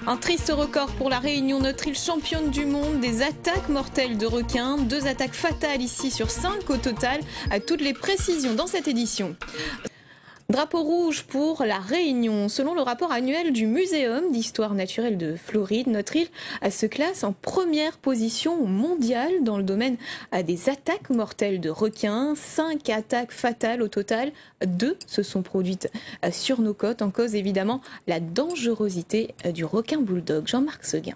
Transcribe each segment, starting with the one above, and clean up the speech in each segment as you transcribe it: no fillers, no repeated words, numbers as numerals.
Un triste record pour la Réunion, notre île championne du monde des attaques mortelles de requins. 2 attaques fatales ici sur 5 au total. À toutes les précisions dans cette édition. Drapeau rouge pour la Réunion. Selon le rapport annuel du Muséum d'histoire naturelle de Floride, notre île se classe en première position mondiale dans le domaine des attaques mortelles de requins. 5 attaques fatales au total. 2 se sont produites sur nos côtes. En cause évidemment la dangerosité du requin bulldog. Jean-Marc Seguin.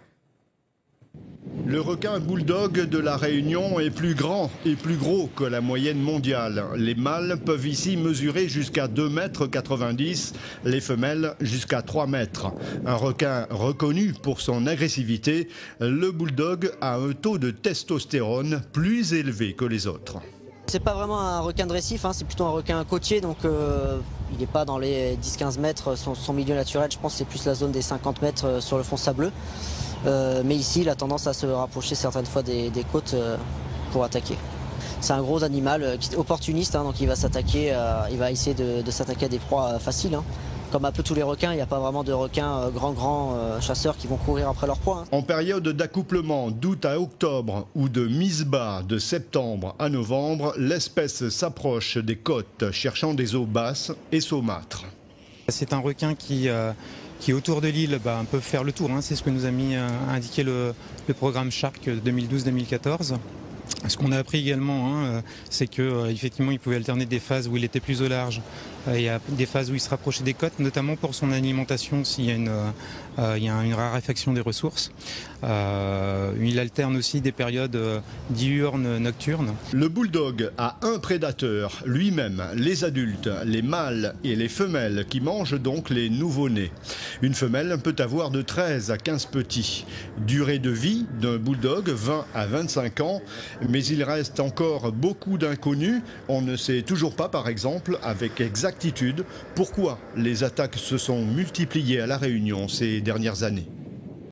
Le requin bulldog de la Réunion est plus grand et plus gros que la moyenne mondiale. Les mâles peuvent ici mesurer jusqu'à 2,90 m, les femelles jusqu'à 3 mètres. Un requin reconnu pour son agressivité, le bulldog a un taux de testostérone plus élevé que les autres. C'est pas vraiment un requin de récif, c'est plutôt un requin côtier, donc il n'est pas dans les 10-15 mètres, son milieu naturel, je pense que c'est plus la zone des 50 mètres sur le fond sableux. Mais ici, il a tendance à se rapprocher certaines fois des côtes pour attaquer. C'est un gros animal opportuniste, donc il va s'attaquer, il va essayer de s'attaquer à des proies faciles. Comme un peu tous les requins, il n'y a pas vraiment de requins grands chasseurs qui vont courir après leur proie. En période d'accouplement d'août à octobre ou de mise bas de septembre à novembre, l'espèce s'approche des côtes cherchant des eaux basses et saumâtres. C'est un requin qui autour de l'île peut faire le tour. C'est ce que nous a indiqué le programme Shark 2012-2014. Ce qu'on a appris également, c'est qu'effectivement il pouvait alterner des phases où il était plus au large et des phases où il se rapprochait des côtes, notamment pour son alimentation s'il y a une raréfaction des ressources. Il alterne aussi des périodes diurnes, nocturnes. Le bulldog a un prédateur, lui-même, les adultes, les mâles et les femelles qui mangent donc les nouveau-nés. Une femelle peut avoir de 13 à 15 petits. Durée de vie d'un bulldog, 20 à 25 ans. Mais il reste encore beaucoup d'inconnus. On ne sait toujours pas, par exemple, avec exactitude, pourquoi les attaques se sont multipliées à La Réunion ces dernières années.